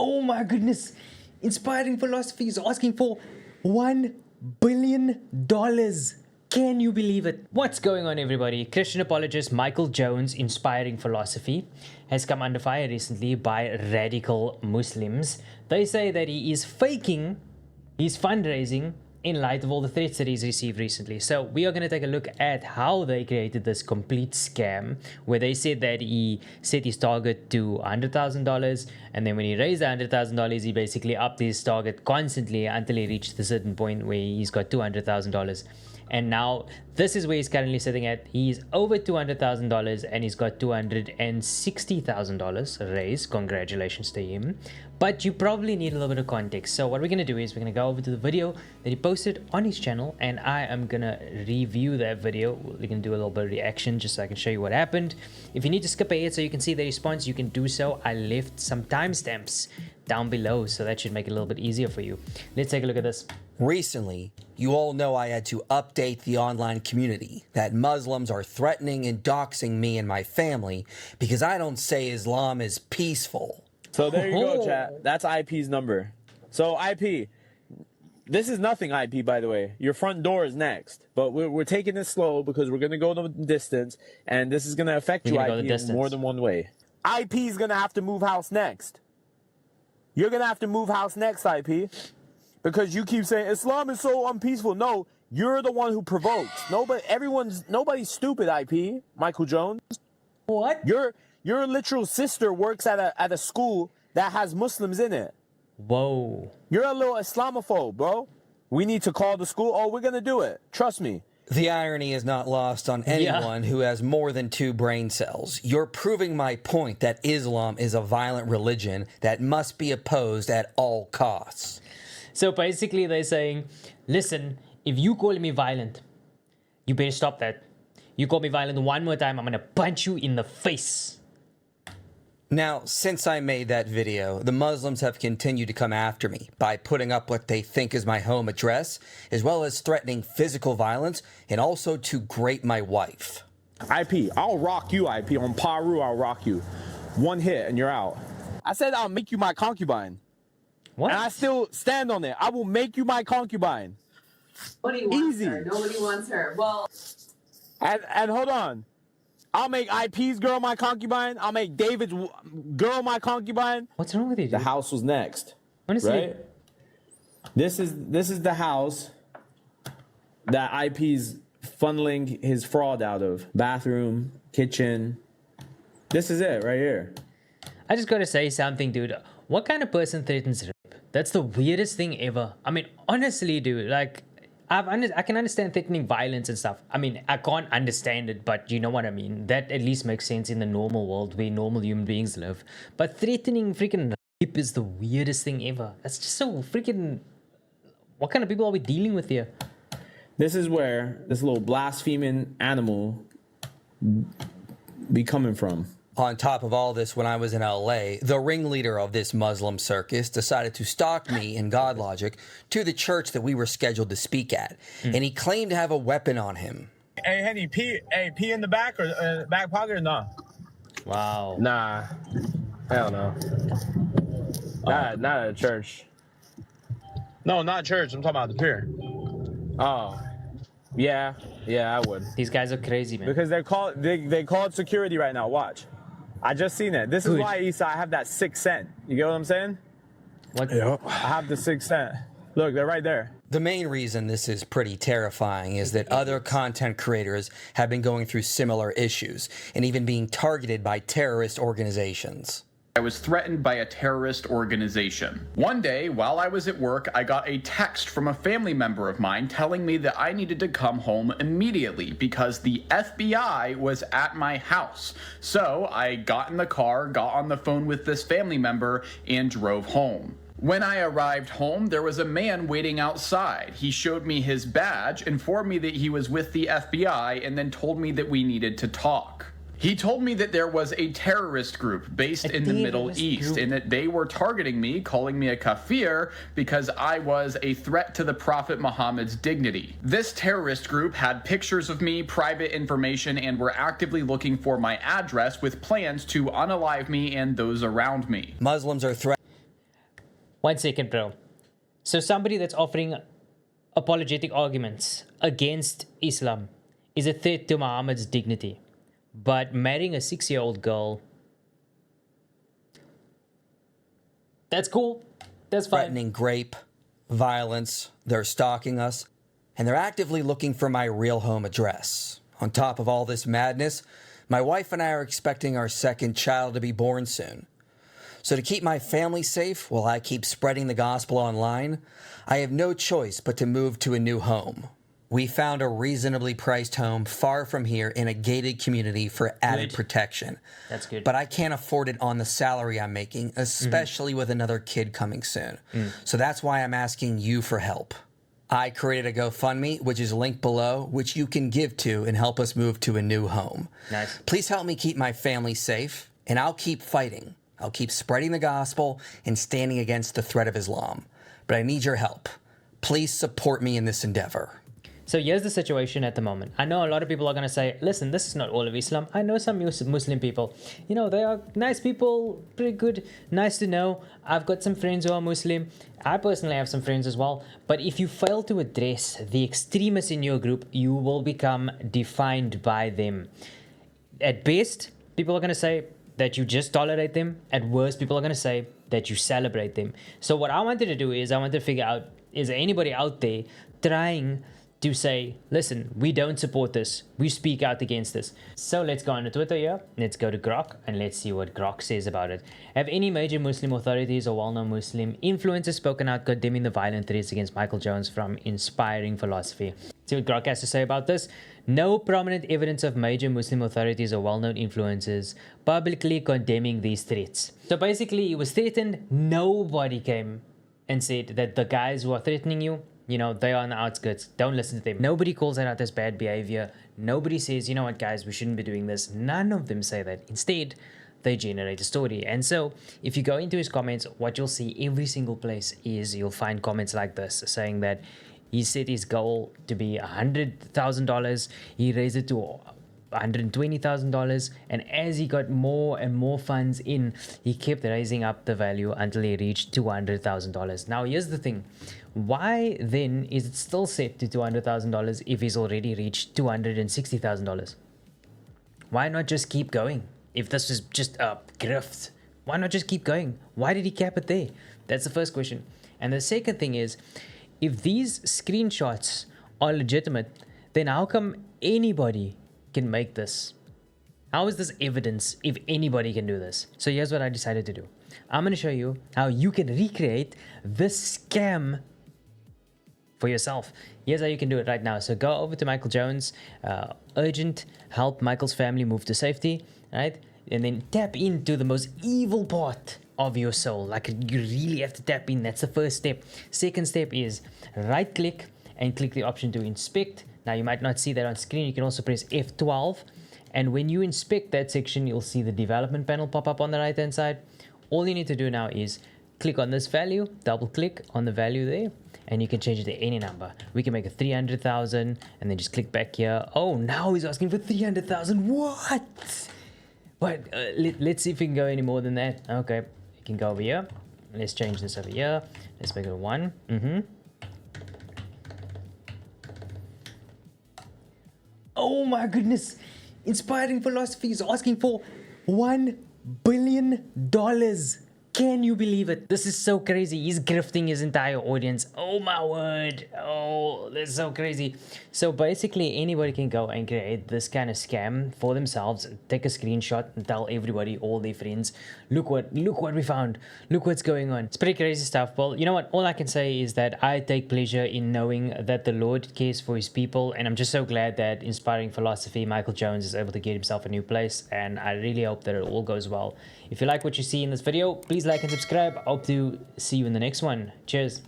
Oh my goodness. Inspiring Philosophy is asking for $1 billion. Can you believe it? What's going on, everybody? Christian apologist Michael Jones, Inspiring Philosophy, has come under fire recently by radical Muslims. They say that he is faking his fundraising in light of all the threats that he's received recently. So we are going to take a look at how they created this complete scam, where they said that he set his target to $100,000, and then when he raised the $100,000, he basically upped his target constantly until he reached a certain point where he's got $200,000. And now this is where he's currently sitting at. He's over $200,000 and he's got $260,000 raised. Congratulations to him. But you probably need a little bit of context. So what we're going to do is we're going to go over to the video that he posted on his channel, and I am going to review that video. We're going to do a little bit of reaction just so I can show you what happened. If you need to skip ahead so you can see the response, you can do so. I left some timestamps down below, so that should make it a little bit easier for you. Let's take a look at this. Recently, you all know I had to update the online community that Muslims are threatening and doxing me and my family because I don't say Islam is peaceful. So there you go, chat. That's IP's number. So IP, this is nothing, IP, by the way. Your front door is next. But we're taking it slow because we're going to go the distance, and this is going to affect you, IP, in more than one way. IP is going to have to move house next. You're going to have to move house next, IP. Because you keep saying Islam is so unpeaceful. No, you're the one who provokes. Nobody's stupid, IP. Michael Jones. What? Your literal sister works at a school that has Muslims in it. Whoa. You're a little Islamophobe, bro. We need to call the school. Oh, we're gonna do it. Trust me. The irony is not lost on anyone who has more than 2 brain cells. You're proving my point that Islam is a violent religion that must be opposed at all costs. So basically they're saying, listen, if you call me violent, you better stop that. You call me violent one more time, I'm going to punch you in the face. Now, since I made that video, the Muslims have continued to come after me by putting up what they think is my home address, as well as threatening physical violence and also to grape my wife. IP, I'll rock you, IP. On Paru, I'll rock you. One hit and you're out. I said I'll make you my concubine. What? And I still stand on it. I will make you my concubine. Nobody wants Easy. her. Nobody wants her. Well, and hold on. I'll make IP's girl my concubine. I'll make David's girl my concubine. What's wrong with you, dude? The house was next. Honestly. Right? This is the house that IP's funneling his fraud out of. Bathroom, kitchen. This is it right here. I just gotta say something, dude. What kind of person threatens rape? That's the weirdest thing ever. I mean, honestly, dude, like, I can understand threatening violence and stuff. I mean, I can't understand it, but you know what I mean. That at least makes sense in the normal world where normal human beings live. But threatening freaking rape is the weirdest thing ever. That's just so freaking... What kind of people are we dealing with here? This is where this little blaspheming animal be coming from. On top of all this, when I was in LA, the ringleader of this Muslim circus decided to stalk me and God Logic to the church that we were scheduled to speak at, and he claimed to have a weapon on him. Hey, Henny, pee in the back or back pocket or no? Wow. Nah, hell no. Not at a church. No, not church. I'm talking about the pier. Oh, yeah, I would. These guys are crazy, man. Because they called security right now. Watch. I just seen it. This is why, Issa, I have that 6th sense. You get what I'm saying? What? Yep. I have the 6th sense. Look, they're right there. The main reason this is pretty terrifying is that other content creators have been going through similar issues and even being targeted by terrorist organizations. I was threatened by a terrorist organization. One day, while I was at work, I got a text from a family member of mine telling me that I needed to come home immediately because the FBI was at my house. So I got in the car, got on the phone with this family member, and drove home. When I arrived home, there was a man waiting outside. He showed me his badge, informed me that he was with the FBI, and then told me that we needed to talk. He told me that there was a terrorist group based in the Middle East and that they were targeting me, calling me a kafir because I was a threat to the Prophet Muhammad's dignity. This terrorist group had pictures of me, private information, and were actively looking for my address with plans to unalive me and those around me. Muslims are threatening. 1 second, bro. So somebody that's offering apologetic arguments against Islam is a threat to Muhammad's dignity. But marrying a 6-year-old girl, that's cool. That's fine. Threatening rape, violence, they're stalking us, and they're actively looking for my real home address. On top of all this madness, my wife and I are expecting our second child to be born soon. So to keep my family safe while I keep spreading the gospel online, I have no choice but to move to a new home. We found a reasonably priced home far from here in a gated community for added protection. That's good. But I can't afford it on the salary I'm making, especially with another kid coming soon. So that's why I'm asking you for help. I created a GoFundMe, which is linked below, which you can give to and help us move to a new home. Nice. Please help me keep my family safe, and I'll keep fighting. I'll keep spreading the gospel and standing against the threat of Islam. But I need your help. Please support me in this endeavor. So here's the situation at the moment. I know a lot of people are going to say, listen, this is not all of Islam. I know some Muslim people. You know, they are nice people, pretty good, nice to know. I've got some friends who are Muslim. I personally have some friends as well. But if you fail to address the extremists in your group, you will become defined by them. At best, people are going to say that you just tolerate them. At worst, people are going to say that you celebrate them. So what I wanted to do is I wanted to figure out, is there anybody out there trying to say, listen, we don't support this. We speak out against this. So let's go on to Twitter here. Let's go to Grok and let's see what Grok says about it. Have any major Muslim authorities or well-known Muslim influencers spoken out condemning the violent threats against Michael Jones from Inspiring Philosophy? See what Grok has to say about this. No prominent evidence of major Muslim authorities or well-known influencers publicly condemning these threats. So basically, it was threatened. Nobody came and said that the guys who are threatening you, you know, they are on the outskirts. Don't listen to them. Nobody calls that out as bad behavior. Nobody says, you know what, guys, we shouldn't be doing this. None of them say that. Instead, they generate a story. And so if you go into his comments, what you'll see every single place is you'll find comments like this saying that he set his goal to be $100,000. He raised it to $120,000, and as he got more and more funds in, he kept raising up the value until he reached $200,000. Now here's the thing, why then is it still set to $200,000 if he's already reached $260,000? Why not just keep going? If this was just a grift, why not just keep going? Why did he cap it there? That's the first question. And the second thing is, if these screenshots are legitimate, then how come anybody can make this? How is this evidence if anybody can do this? So here's what I decided to do. I'm going to show you how you can recreate this scam for yourself. Here's how you can do it right now. So go over to Michael Jones, urgent help Michael's family move to safety, right? And then tap into the most evil part of your soul. Like, you really have to tap in. That's the first step. Second step is right click and click the option to inspect. Now you might not see that on screen. You can also press F12, and when you inspect that section, you'll see the development panel pop up on the right hand side. All you need to do now is click on this value, double click on the value there, and you can change it to any number. We can make it 300,000, and then just click back here. Oh, now he's asking for 300,000. What? But let's see if we can go any more than that. Okay, you can go over here. Let's change this over here. Let's make it 1. Oh my goodness. Inspiring Philosophy is asking for $1 billion. Can you believe it? This is so crazy. He's grifting his entire audience. Oh my word. Oh, this is so crazy. So basically anybody can go and create this kind of scam for themselves. Take a screenshot and tell everybody, all their friends, look what we found. Look what's going on. It's pretty crazy stuff. Well, you know what? All I can say is that I take pleasure in knowing that the Lord cares for his people. And I'm just so glad that Inspiring Philosophy, Michael Jones, is able to get himself a new place. And I really hope that it all goes well. If you like what you see in this video, please like and subscribe. I hope to see you in the next one. Cheers.